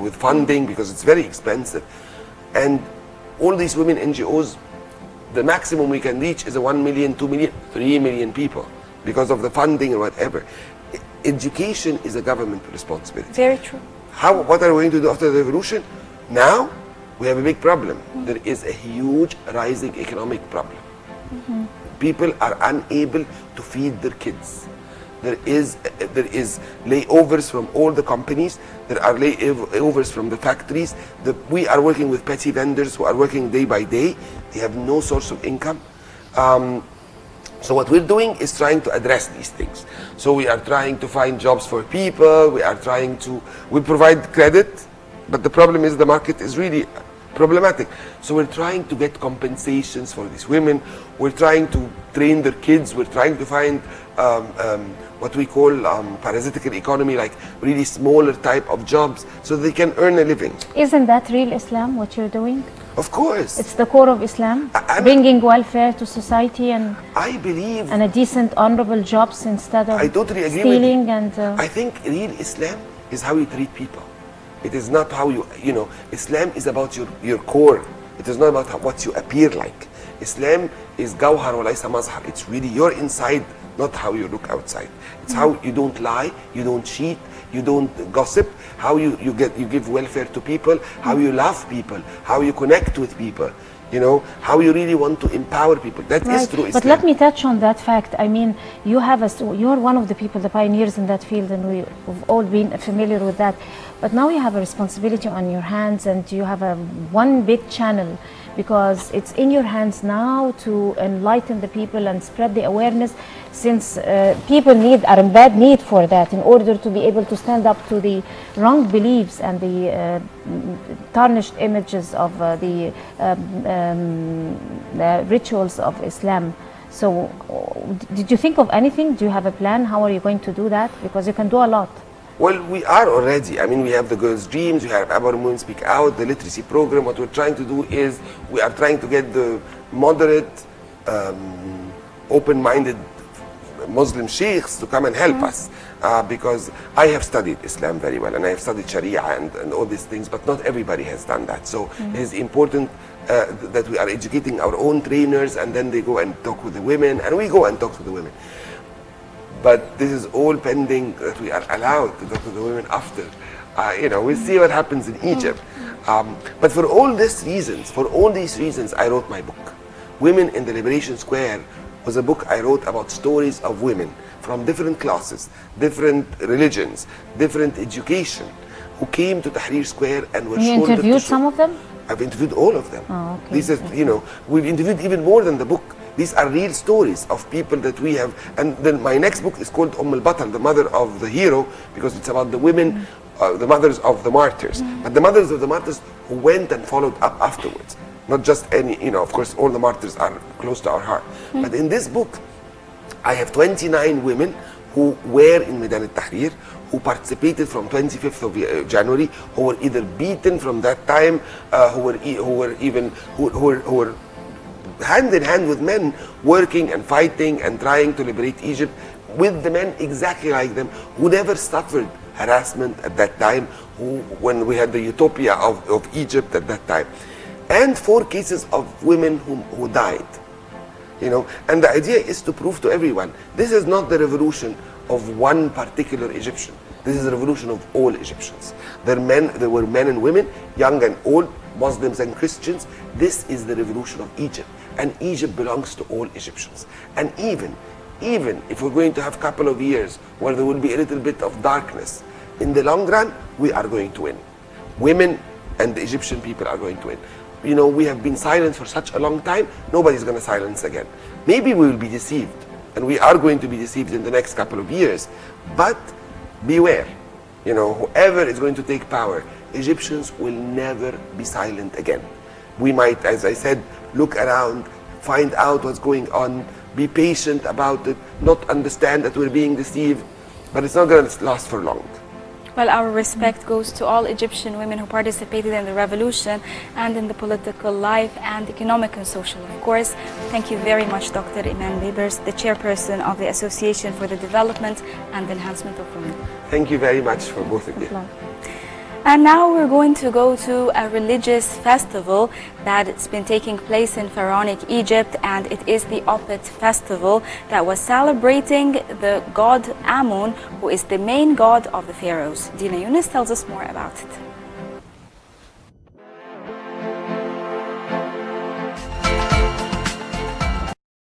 with funding because it's very expensive. And all these women NGOs, the maximum we can reach is a 1 million, 2 million, 3 million people because of the funding or whatever. Education is a government responsibility. Very true. What are we going to do after the revolution? Now, we have a big problem. There is a huge rising economic problem. People are unable to feed their kids. There is layovers from all the companies. There are layovers from the factories. We are working with petty vendors who are working day by day. They have no source of income. So what we're doing is trying to address these things. So we are trying to find jobs for people. We provide credit, but the problem is the market is really problematic. So we're trying to get compensations for these women. We're trying to train their kids. We're trying to find what we call parasitical economy, like really smaller type of jobs, so they can earn a living. Isn't that real Islam, what you're doing? Of course. It's the core of Islam, bringing welfare to society and I believe and a decent, honorable jobs instead of I totally agree stealing with you. and. I think real Islam is how you treat people. It is not how you Islam is about your core. It is not about what you appear like. Islam is gawhar wa laysa mazhar. It's really your inside, not how you look outside. It's how you don't lie, you don't cheat, you don't gossip, how you give welfare to people, how you love people, how you connect with people, how you really want to empower people. That is true Islam. But let me touch on that fact. I mean, you're one of the people, the pioneers in that field, and we've all been familiar with that. But now you have a responsibility on your hands, and you have one big channel, because it's in your hands now to enlighten the people and spread the awareness, since people are in bad need for that in order to be able to stand up to the wrong beliefs and the tarnished images of the rituals of Islam. So did you think of anything? Do you have a plan? How are you going to do that? Because you can do a lot. Well, we are already. I mean, we have the Girls' Dreams, we have Our Women Speak Out, the literacy program. What we're trying to do is we are trying to get the moderate, open-minded Muslim sheikhs to come and help us, because I have studied Islam very well, and I have studied Sharia and all these things, but not everybody has done that. So it is important that we are educating our own trainers, and then they go and talk with the women, and we go and talk to the women. But this is all pending that we are allowed to talk to the women after. We'll see what happens in Egypt. But for all these reasons, I wrote my book. Women in the Liberation Square was a book I wrote about stories of women from different classes, different religions, different education, who came to Tahrir Square and were shoulder to shoulder. You interviewed some of them? I've interviewed all of them. Oh, okay. This is, we've interviewed even more than the book. These are real stories of people that we have. And then my next book is called al-Batal, the mother of the hero, because it's about the women, the mothers of the martyrs. But the mothers of the martyrs who went and followed up afterwards. Not just any, of course, all the martyrs are close to our heart. But in this book, I have 29 women who were in Maidan al-Tahrir, who participated from 25th of January, who were either beaten from that time, who were hand in hand with men, working and fighting and trying to liberate Egypt, with the men exactly like them, who never suffered harassment at that time, when we had the utopia of Egypt at that time. And 4 cases of women who died. And the idea is to prove to everyone, this is not the revolution of one particular Egyptian. This is a revolution of all Egyptians. There were men and women, young and old, Muslims and Christians. This is the revolution of Egypt. And Egypt belongs to all Egyptians. And even if we're going to have a couple of years where there will be a little bit of darkness, in the long run, we are going to win. Women and the Egyptian people are going to win. We have been silent for such a long time, nobody's going to silence again. Maybe we will be deceived, and we are going to be deceived in the next couple of years. But beware, whoever is going to take power, Egyptians will never be silent again. We might, as I said, look around, find out what's going on, be patient about it, not understand that we're being deceived, but it's not going to last for long. Well, our respect goes to all Egyptian women who participated in the revolution and in the political life and economic and social, of course. Thank you very much, Dr. Iman Bebers, the chairperson of the Association for the Development and Enhancement of Women. Thank you very much for both of you. And now we're going to go to a religious festival that's been taking place in pharaonic Egypt, and it is the Opet festival that was celebrating the god Amun, who is the main god of the pharaohs. Dina Yunus tells us more about it.